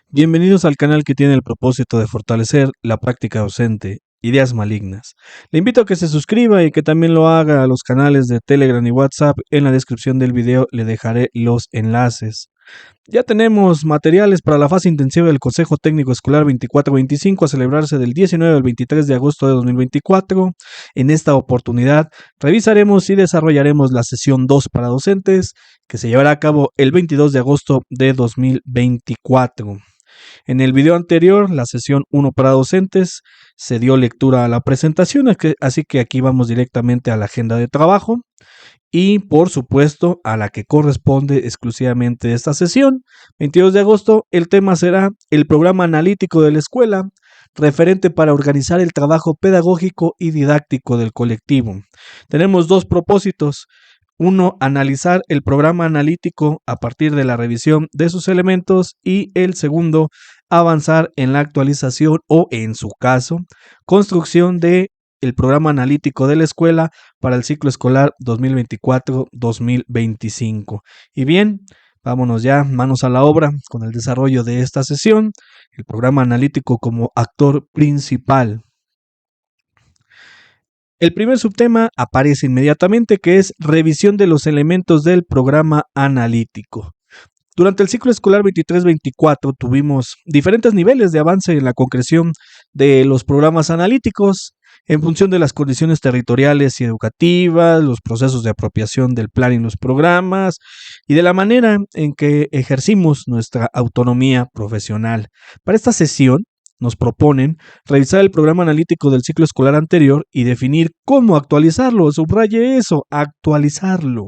Bienvenidos al canal que tiene el propósito de fortalecer la práctica docente, Ideas Malignas. Le invito a que se suscriba y que también lo haga a los canales de Telegram y WhatsApp. En la descripción del video le dejaré los enlaces. Ya tenemos materiales para la fase intensiva del Consejo Técnico Escolar 24-25 a celebrarse del 19 al 23 de agosto de 2024. En esta oportunidad revisaremos y desarrollaremos la sesión 2 para docentes que se llevará a cabo el 22 de agosto de 2024. En el video anterior, la sesión 1 para docentes, se dio lectura a la presentación, así que aquí vamos directamente a la agenda de trabajo y por supuesto a la que corresponde exclusivamente esta sesión. 22 de agosto, el tema será el programa analítico de la escuela, referente para organizar el trabajo pedagógico y didáctico del colectivo. Tenemos dos propósitos. Uno, analizar el programa analítico a partir de la revisión de sus elementos, y el segundo, avanzar en la actualización o, en su caso, construcción de el programa analítico de la escuela para el ciclo escolar 2024-2025. Y bien, vámonos ya, manos a la obra con el desarrollo de esta sesión, el programa analítico como actor principal. El primer subtema aparece inmediatamente, que es revisión de los elementos del programa analítico. Durante el ciclo escolar 23-24 tuvimos diferentes niveles de avance en la concreción de los programas analíticos en función de las condiciones territoriales y educativas, los procesos de apropiación del plan y los programas y de la manera en que ejercimos nuestra autonomía profesional. Para esta sesión nos proponen revisar el programa analítico del ciclo escolar anterior y definir cómo actualizarlo. Subraye eso, actualizarlo.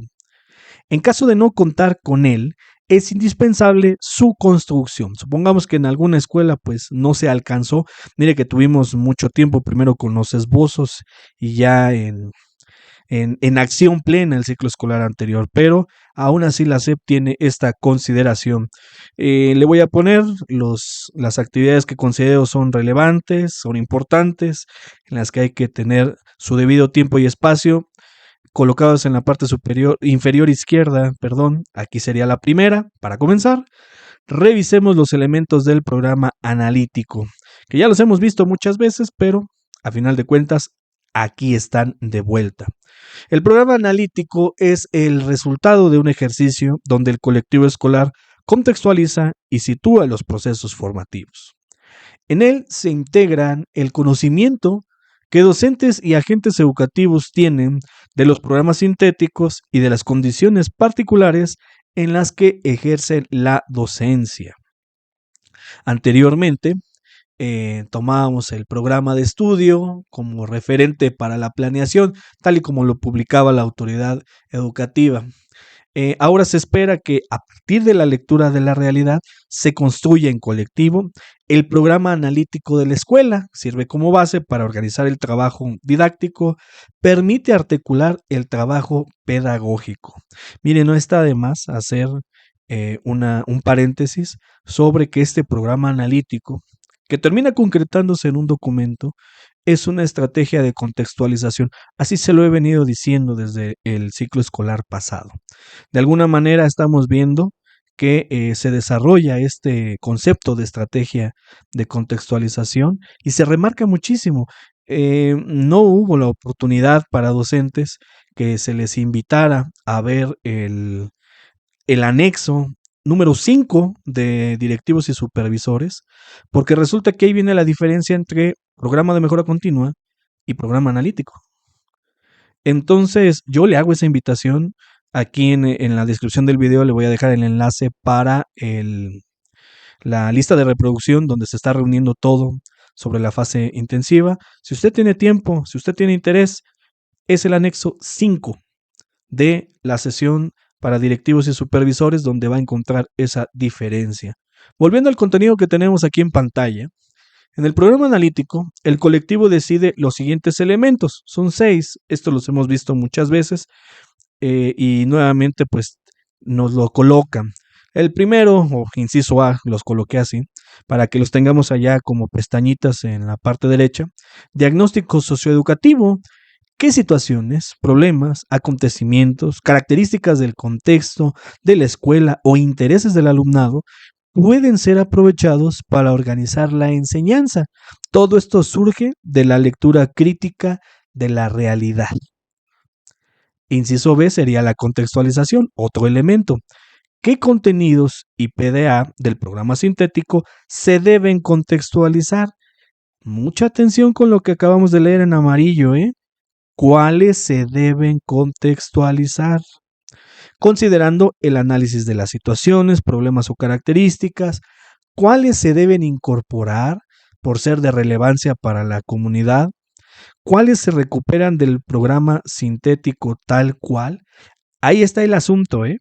En caso de no contar con él, es indispensable su construcción. Supongamos que en alguna escuela pues no se alcanzó. Mire que tuvimos mucho tiempo primero con los esbozos y ya en acción plena el ciclo escolar anterior, pero aún así la SEP tiene esta consideración. Le voy a poner las actividades que considero son relevantes, son importantes, en las que hay que tener su debido tiempo y espacio, colocados en la parte inferior izquierda, perdón. Aquí sería la primera. Para comenzar, revisemos los elementos del programa analítico, que ya los hemos visto muchas veces, pero a final de cuentas, aquí están de vuelta. El programa analítico es el resultado de un ejercicio donde el colectivo escolar contextualiza y sitúa los procesos formativos. En él se integran el conocimiento que docentes y agentes educativos tienen de los programas sintéticos y de las condiciones particulares en las que ejercen la docencia. Anteriormente, tomábamos el programa de estudio como referente para la planeación, tal y como lo publicaba la autoridad educativa. Ahora se espera que a partir de la lectura de la realidad se construya en colectivo. El programa analítico de la escuela sirve como base para organizar el trabajo didáctico, permite articular el trabajo pedagógico. Mire, no está de más hacer un paréntesis sobre que este programa analítico, que termina concretándose en un documento, es una estrategia de contextualización. Así se lo he venido diciendo desde el ciclo escolar pasado. De alguna manera estamos viendo que se desarrolla este concepto de estrategia de contextualización y se remarca muchísimo. No hubo la oportunidad para docentes que se les invitara a ver el anexo número 5 de directivos y supervisores, porque resulta que ahí viene la diferencia entre programa de mejora continua y programa analítico. Entonces, yo le hago esa invitación. Aquí en la descripción del video le voy a dejar el enlace para la lista de reproducción donde se está reuniendo todo sobre la fase intensiva. Si usted tiene tiempo, si usted tiene interés, es el anexo 5 de la sesión para directivos y supervisores, donde va a encontrar esa diferencia. Volviendo al contenido que tenemos aquí en pantalla, en el programa analítico, el colectivo decide los siguientes elementos. Son 6, esto los hemos visto muchas veces, y nuevamente pues nos lo colocan. El primero, o inciso A, los coloqué así, para que los tengamos allá como pestañitas en la parte derecha. Diagnóstico socioeducativo. ¿Qué situaciones, problemas, acontecimientos, características del contexto, de la escuela o intereses del alumnado pueden ser aprovechados para organizar la enseñanza. Todo esto surge de la lectura crítica de la realidad. Inciso B sería la contextualización, otro elemento. ¿Qué contenidos y PDA del programa sintético se deben contextualizar? Mucha atención con lo que acabamos de leer en amarillo, ¿eh? ¿Cuáles se deben contextualizar? Considerando el análisis de las situaciones, problemas o características, cuáles se deben incorporar por ser de relevancia para la comunidad, cuáles se recuperan del programa sintético tal cual. Ahí está el asunto, ¿eh?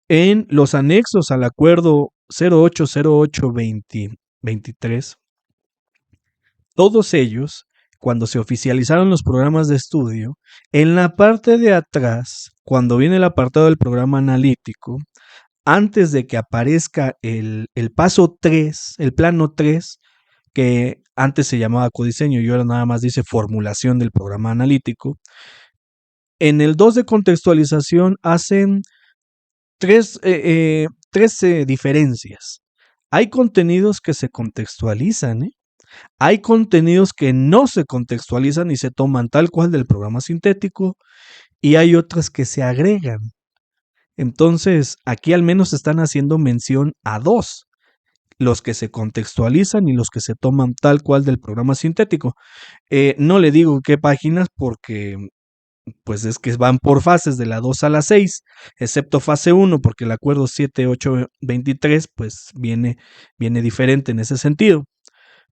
En los anexos al acuerdo 0808-2023, todos ellos, cuando se oficializaron los programas de estudio, en la parte de atrás, cuando viene el apartado del programa analítico, antes de que aparezca el paso 3, el plano 3, que antes se llamaba codiseño y ahora nada más dice formulación del programa analítico, en el 2 de contextualización hacen tres diferencias. Hay contenidos que se contextualizan, ¿eh? Hay contenidos que no se contextualizan y se toman tal cual del programa sintético y hay otras que se agregan. Entonces, aquí al menos están haciendo mención a dos, los que se contextualizan y los que se toman tal cual del programa sintético. No le digo qué páginas porque pues es que van por fases de la 2 a la 6, excepto fase 1 porque el acuerdo 7823 pues viene diferente en ese sentido.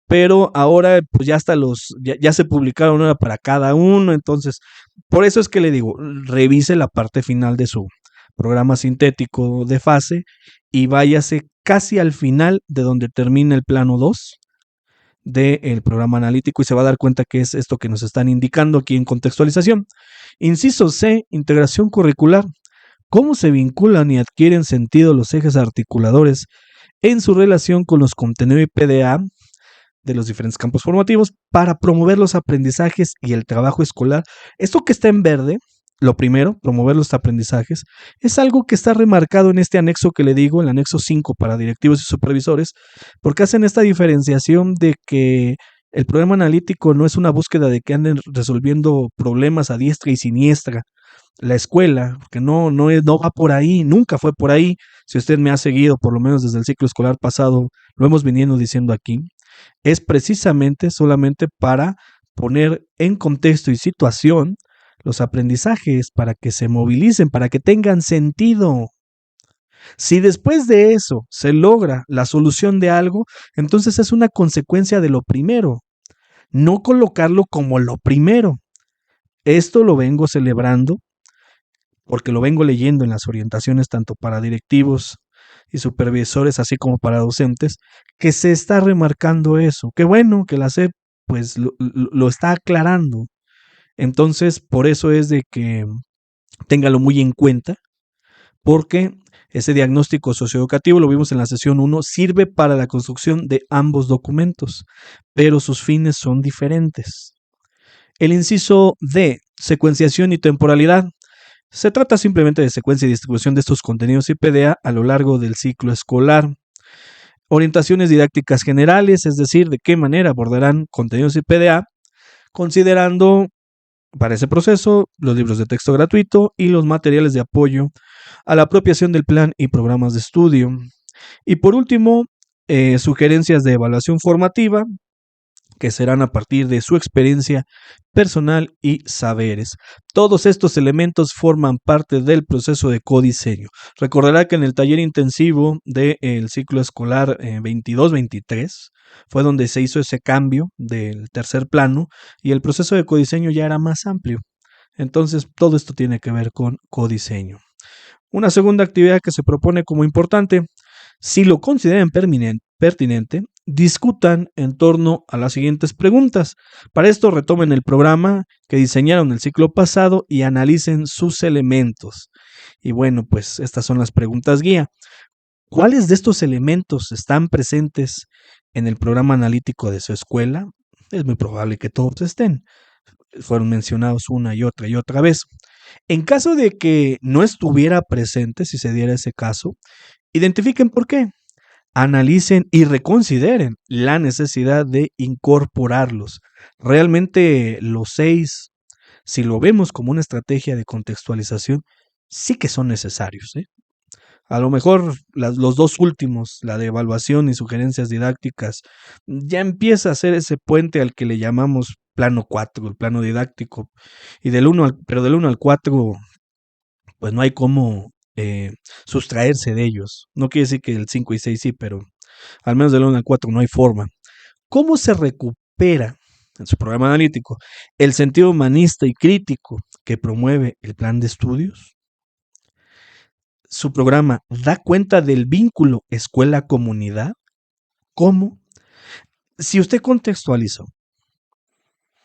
Pero ahora pues ya hasta ya se publicaron una para cada uno, entonces por eso es que le digo, revise la parte final de su programa sintético de fase y váyase casi al final de donde termina el plano 2 del programa analítico y se va a dar cuenta que es esto que nos están indicando aquí en contextualización. Inciso C, integración curricular. ¿Cómo se vinculan y adquieren sentido los ejes articuladores en su relación con los contenidos y PDA de los diferentes campos formativos para promover los aprendizajes y el trabajo escolar? Esto que está en verde, lo primero, promover los aprendizajes, es algo que está remarcado en este anexo que le digo, el anexo 5 para directivos y supervisores, porque hacen esta diferenciación de que el programa analítico no es una búsqueda de que anden resolviendo problemas a diestra y siniestra. La escuela, que no va por ahí, nunca fue por ahí. Si usted me ha seguido, por lo menos desde el ciclo escolar pasado, lo hemos venido diciendo aquí, es precisamente solamente para poner en contexto y situación los aprendizajes, para que se movilicen, para que tengan sentido. Si después de eso se logra la solución de algo, entonces es una consecuencia de lo primero, no colocarlo como lo primero. Esto lo vengo celebrando porque lo vengo leyendo en las orientaciones tanto para directivos y supervisores, así como para docentes, que se está remarcando eso. Qué bueno que la SEP pues lo está aclarando. Entonces, por eso es de que téngalo muy en cuenta, porque ese diagnóstico socioeducativo, lo vimos en la sesión 1, sirve para la construcción de ambos documentos, pero sus fines son diferentes. El inciso D, secuenciación y temporalidad. Se trata simplemente de secuencia y distribución de estos contenidos IPDA a lo largo del ciclo escolar. Orientaciones didácticas generales, es decir, de qué manera abordarán contenidos IPDA, considerando para ese proceso los libros de texto gratuito y los materiales de apoyo a la apropiación del plan y programas de estudio. Y por último, sugerencias de evaluación formativa, que serán a partir de su experiencia personal y saberes. Todos estos elementos forman parte del proceso de codiseño. Recordará que en el taller intensivo del ciclo escolar 22-23 fue donde se hizo ese cambio del tercer plano y el proceso de codiseño ya era más amplio. Entonces, todo esto tiene que ver con codiseño. Una segunda actividad que se propone como importante, si lo consideran pertinente, discutan en torno a las siguientes preguntas. Para esto retomen el programa que diseñaron el ciclo pasado y analicen sus elementos. Y bueno, pues estas son las preguntas guía. ¿Cuáles de estos elementos están presentes en el programa analítico de su escuela? Es muy probable que todos estén. Fueron mencionados una y otra vez. En caso de que no estuviera presente, si se diera ese caso, identifiquen por qué. analicen y reconsideren la necesidad de incorporarlos. Realmente los 6, si lo vemos como una estrategia de contextualización, sí que son necesarios, ¿eh? A lo mejor los dos últimos, la de evaluación y sugerencias didácticas, ya empieza a ser ese puente al que le llamamos plano 4, el plano didáctico. Y pero del 1 al 4, pues no hay cómo sustraerse de ellos. No quiere decir que el 5 y 6 sí, pero al menos del 1 al 4 no hay forma. ¿Cómo se recupera en su programa analítico el sentido humanista y crítico que promueve el plan de estudios? Su programa da cuenta del vínculo escuela-comunidad. ¿Cómo? Si usted contextualizó,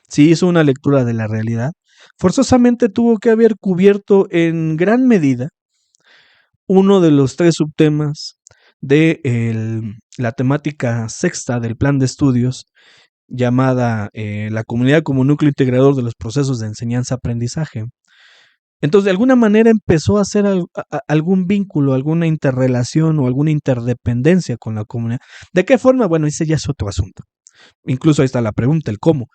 si hizo una lectura de la realidad, forzosamente tuvo que haber cubierto en gran medida uno de los 3 subtemas de la temática sexta del plan de estudios, llamada la comunidad como núcleo integrador de los procesos de enseñanza-aprendizaje. Entonces, de alguna manera empezó a hacer algún vínculo, alguna interrelación o alguna interdependencia con la comunidad. ¿De qué forma? Bueno, ese ya es otro asunto. Incluso ahí está la pregunta, el cómo.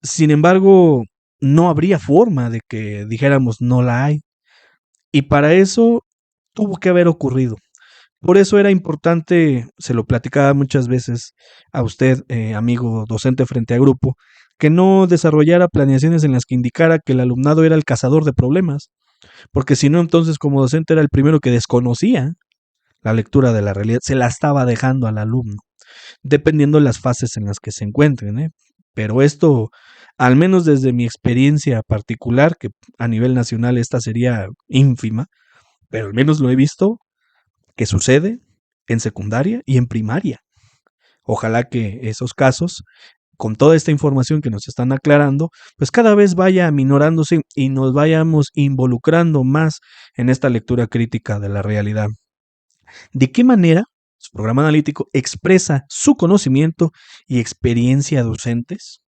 Sin embargo, no habría forma de que dijéramos no la hay. Y para eso tuvo que haber ocurrido. Por eso era importante, se lo platicaba muchas veces a usted, amigo docente frente a grupo, que no desarrollara planeaciones en las que indicara que el alumnado era el cazador de problemas, porque si no, entonces como docente era el primero que desconocía la lectura de la realidad, se la estaba dejando al alumno, dependiendo de las fases en las que se encuentren, ¿eh? Pero esto, al menos desde mi experiencia particular, que a nivel nacional esta sería ínfima, pero al menos lo he visto que sucede en secundaria y en primaria. Ojalá que esos casos, con toda esta información que nos están aclarando, pues cada vez vaya aminorándose y nos vayamos involucrando más en esta lectura crítica de la realidad. ¿De qué manera su programa analítico expresa su conocimiento y experiencia docentes?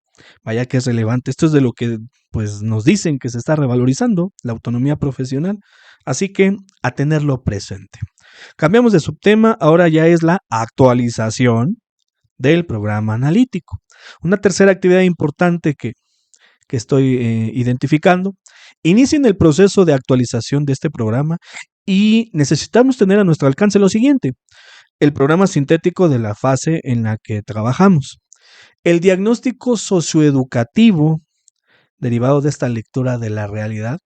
Vaya que es relevante. Esto es de lo que pues, nos dicen que se está revalorizando, la autonomía profesional. Así que a tenerlo presente. Cambiamos de subtema, ahora ya es la actualización del programa analítico. Una tercera actividad importante que estoy identificando. Inicien el proceso de actualización de este programa y necesitamos tener a nuestro alcance lo siguiente: el programa sintético de la fase en la que trabajamos, el diagnóstico socioeducativo derivado de esta lectura de la realidad,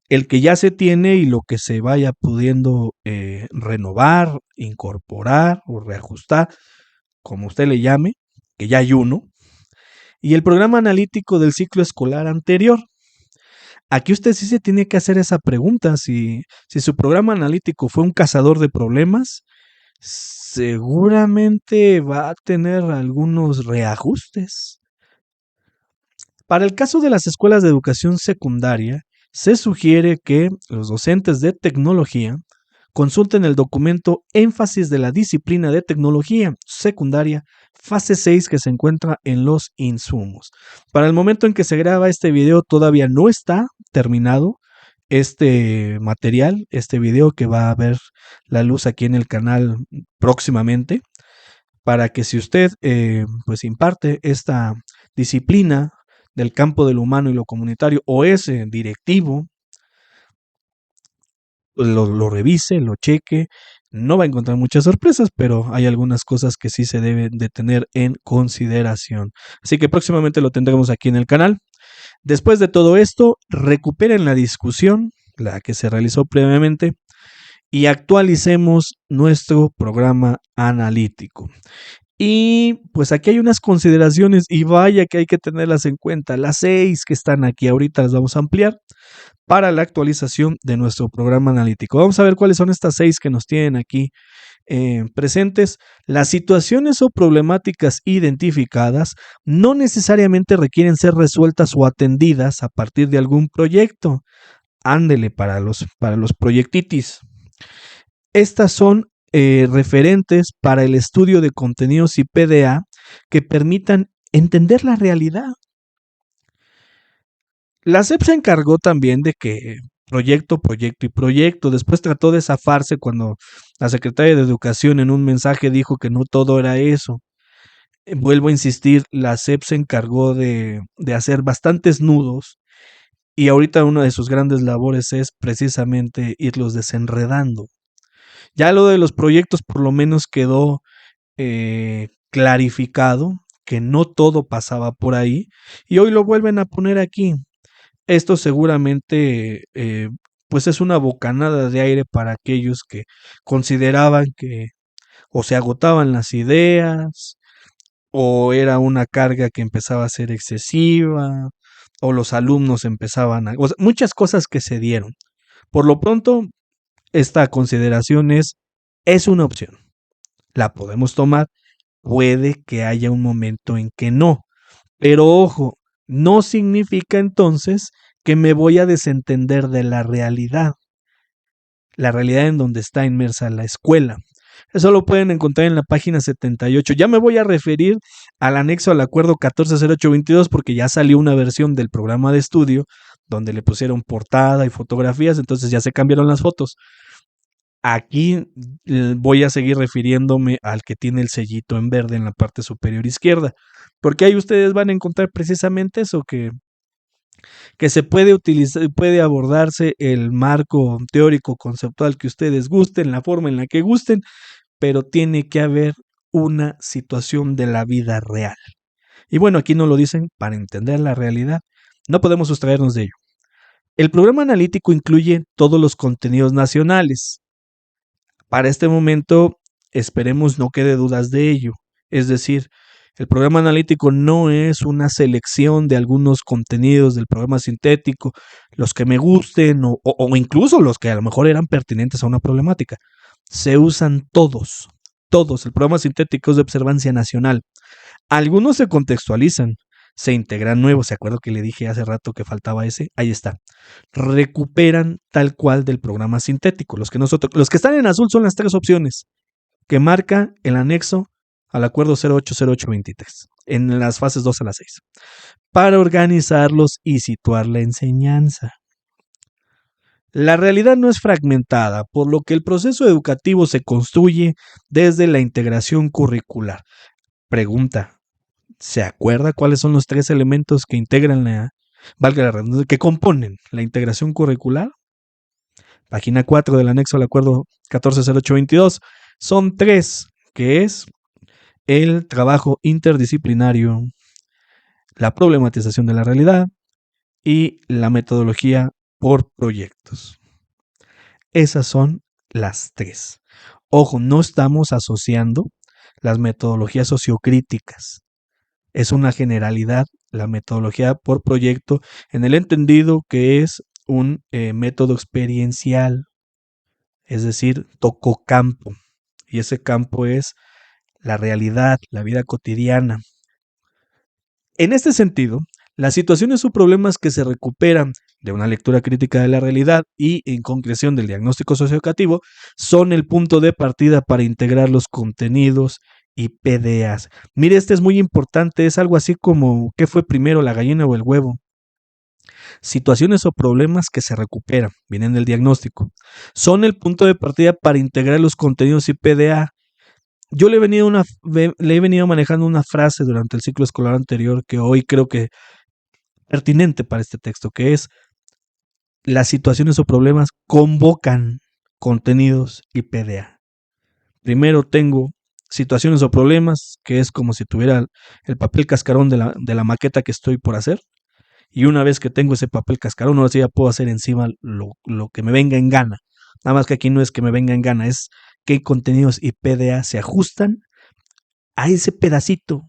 el que ya se tiene y lo que se vaya pudiendo renovar, incorporar o reajustar, como usted le llame, que ya hay uno, y el programa analítico del ciclo escolar anterior. Aquí usted sí se tiene que hacer esa pregunta: si su programa analítico fue un cazador de problemas, seguramente va a tener algunos reajustes. Para el caso de las escuelas de educación secundaria, se sugiere que los docentes de tecnología consulten el documento Énfasis de la disciplina de tecnología secundaria, fase 6, que se encuentra en los insumos. Para el momento en que se graba este video todavía no está terminado este material, este video que va a ver la luz aquí en el canal próximamente, para que si usted pues imparte esta disciplina del campo de lo humano y lo comunitario, o es directivo, lo revise, lo cheque. No va a encontrar muchas sorpresas, pero hay algunas cosas que sí se deben de tener en consideración. Así que próximamente lo tendremos aquí en el canal. Después de todo esto, recuperen la discusión, la que se realizó previamente, y actualicemos nuestro programa analítico. Y pues aquí hay unas consideraciones y vaya que hay que tenerlas en cuenta. Las 6 que están aquí ahorita las vamos a ampliar para la actualización de nuestro programa analítico. Vamos a ver cuáles son estas 6 que nos tienen aquí presentes. Las situaciones o problemáticas identificadas no necesariamente requieren ser resueltas o atendidas a partir de algún proyecto. Ándele para los proyectitis. Estas son referentes para el estudio de contenidos y PDA que permitan entender la realidad. La SEP se encargó también de que proyecto, proyecto y proyecto. Después trató de zafarse cuando la secretaria de Educación en un mensaje dijo que no todo era eso. Vuelvo a insistir, la SEP se encargó de hacer bastantes nudos y ahorita una de sus grandes labores es precisamente irlos desenredando. Ya lo de los proyectos por lo menos quedó clarificado que no todo pasaba por ahí y hoy lo vuelven a poner aquí. Esto seguramente pues es una bocanada de aire para aquellos que consideraban que o se agotaban las ideas o era una carga que empezaba a ser excesiva o los alumnos empezaban a... O sea, muchas cosas que se dieron. Por lo pronto, esta consideración es una opción. La podemos tomar. Puede que haya un momento en que no. Pero ojo, no significa entonces que me voy a desentender de la realidad en donde está inmersa la escuela. Eso lo pueden encontrar en la página 78. Ya me voy a referir al anexo al acuerdo 140822 porque ya salió una versión del programa de estudio donde le pusieron portada y fotografías, entonces ya se cambiaron las fotos. Aquí voy a seguir refiriéndome al que tiene el sellito en verde en la parte superior izquierda, porque ahí ustedes van a encontrar precisamente eso, que se puede utilizar, puede abordarse el marco teórico conceptual que ustedes gusten, la forma en la que gusten, pero tiene que haber una situación de la vida real. Y bueno, aquí no lo dicen para entender la realidad, no podemos sustraernos de ello. El programa analítico incluye todos los contenidos nacionales. Para este momento, esperemos no quede dudas de ello. Es decir, el programa analítico no es una selección de algunos contenidos del programa sintético, los que me gusten o incluso los que a lo mejor eran pertinentes a una problemática. Se usan todos, todos. El programa sintético es de observancia nacional. Algunos se contextualizan, se integran nuevos. ¿Se acuerdan que le dije hace rato que faltaba ese? Ahí está. Recuperan tal cual del programa sintético. Los que están en azul son las tres opciones que marca el anexo al acuerdo 080823 en las fases 2 a las 6 para organizarlos y situar la enseñanza. La realidad no es fragmentada, por lo que el proceso educativo se construye desde la integración curricular. Pregunta, ¿se acuerda cuáles son los tres elementos que integran valga la redundancia, que componen la integración curricular? Página 4 del anexo al acuerdo 140822. Son tres, que es el trabajo interdisciplinario, la problematización de la realidad y la metodología por proyectos. Esas son las tres. Ojo, no estamos asociando las metodologías sociocríticas. Es una generalidad la metodología por proyecto en el entendido que es un método experiencial, es decir, tocó campo. Y ese campo es la realidad, la vida cotidiana. En este sentido, las situaciones o problemas que se recuperan de una lectura crítica de la realidad y en concreción del diagnóstico socioeducativo son el punto de partida para integrar los contenidos y PDAs. Mire, este es muy importante, es algo así como ¿qué fue primero, la gallina o el huevo? Situaciones o problemas que se recuperan, vienen del diagnóstico, son el punto de partida para integrar los contenidos y PDA. Yo le he venido manejando una frase durante el ciclo escolar anterior que hoy creo que pertinente para este texto, que es las situaciones o problemas convocan contenidos y PDA. Primero tengo situaciones o problemas, que es como si tuviera el papel cascarón de la maqueta que estoy por hacer. Y una vez que tengo ese papel cascarón, ahora sí ya puedo hacer encima lo que me venga en gana. Nada más que aquí no es que me venga en gana, es qué contenidos y PDA se ajustan a ese pedacito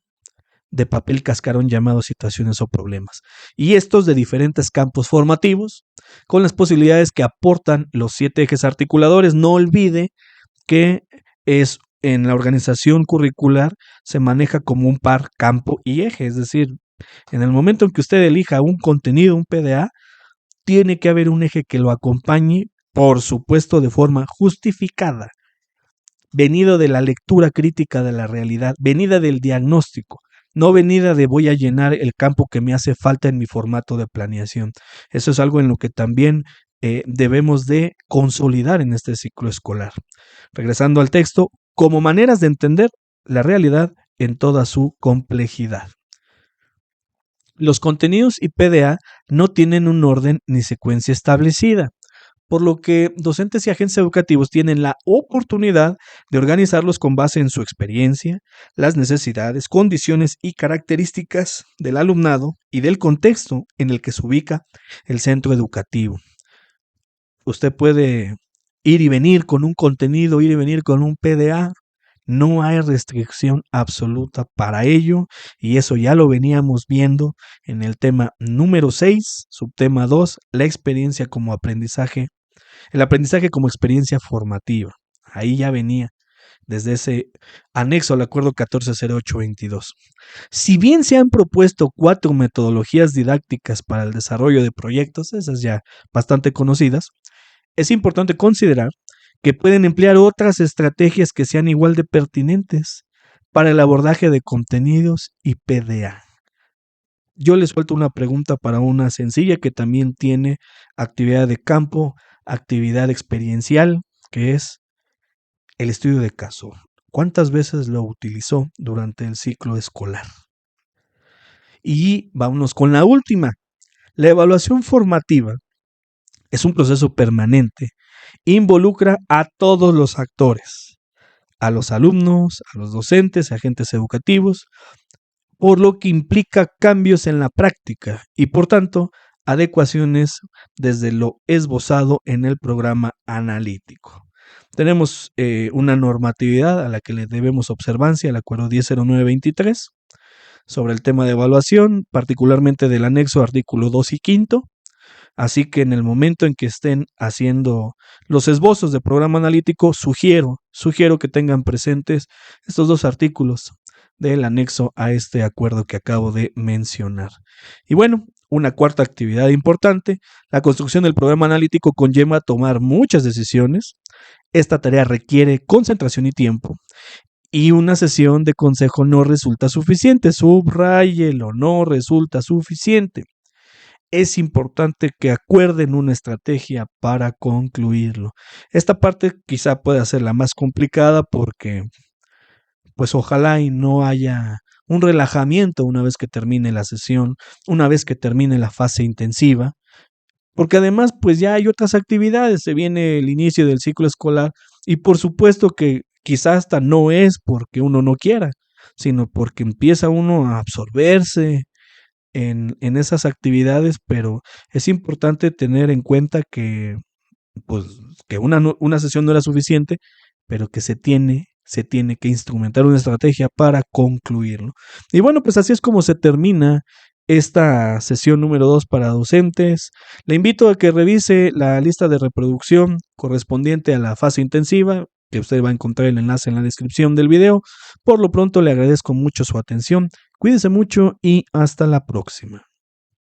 de papel cascarón llamado situaciones o problemas. Y estos de diferentes campos formativos, con las posibilidades que aportan los 7 ejes articuladores. No olvide que es en la organización curricular se maneja como un par campo y eje, es decir, en el momento en que usted elija un contenido, un PDA, tiene que haber un eje que lo acompañe, por supuesto, de forma justificada, venido de la lectura crítica de la realidad, venida del diagnóstico, no venida de voy a llenar el campo que me hace falta en mi formato de planeación. Eso es algo en lo que también debemos de consolidar en este ciclo escolar. Regresando al texto, como maneras de entender la realidad en toda su complejidad. Los contenidos y PDA no tienen un orden ni secuencia establecida, por lo que docentes y agentes educativos tienen la oportunidad de organizarlos con base en su experiencia, las necesidades, condiciones y características del alumnado y del contexto en el que se ubica el centro educativo. Usted puede ir y venir con un contenido, ir y venir con un PDA. No hay restricción absoluta para ello y eso ya lo veníamos viendo en el tema número 6, subtema 2, la experiencia como aprendizaje, el aprendizaje como experiencia formativa. Ahí ya venía desde ese anexo al acuerdo 140822. Si bien se han propuesto 4 metodologías didácticas para el desarrollo de proyectos, esas ya bastante conocidas, es importante considerar que pueden emplear otras estrategias que sean igual de pertinentes para el abordaje de contenidos y PDA. Yo les suelto una pregunta para una sencilla que también tiene actividad de campo, actividad experiencial, que es el estudio de caso. ¿Cuántas veces lo utilizó durante el ciclo escolar? Y vámonos con la última. La evaluación formativa es un proceso permanente. Involucra a todos los actores, a los alumnos, a los docentes, agentes educativos, por lo que implica cambios en la práctica y por tanto adecuaciones desde lo esbozado en el programa analítico. Tenemos una normatividad a la que le debemos observancia, el acuerdo 100923, sobre el tema de evaluación, particularmente del anexo artículo 2 y 5. Así que en el momento en que estén haciendo los esbozos de programa analítico, sugiero que tengan presentes estos 2 artículos del anexo a este acuerdo que acabo de mencionar. Y bueno, una cuarta actividad importante, la construcción del programa analítico conlleva tomar muchas decisiones. Esta tarea requiere concentración y tiempo. Y una sesión de consejo no resulta suficiente. Subráyelo, no resulta suficiente. Es importante que acuerden una estrategia para concluirlo. Esta parte quizá pueda ser la más complicada porque pues ojalá y no haya un relajamiento una vez que termine la sesión, una vez que termine la fase intensiva, porque además pues ya hay otras actividades, se viene el inicio del ciclo escolar y por supuesto que quizá hasta no es porque uno no quiera, sino porque empieza uno a absorberse en esas actividades, pero es importante tener en cuenta que, pues, que una sesión no era suficiente, pero que se tiene que instrumentar una estrategia para concluirlo. Y bueno, pues así es como se termina esta sesión número 2 para docentes. Le invito a que revise la lista de reproducción correspondiente a la fase intensiva, que usted va a encontrar el enlace en la descripción del video. Por lo pronto le agradezco mucho su atención. Cuídese mucho y hasta la próxima.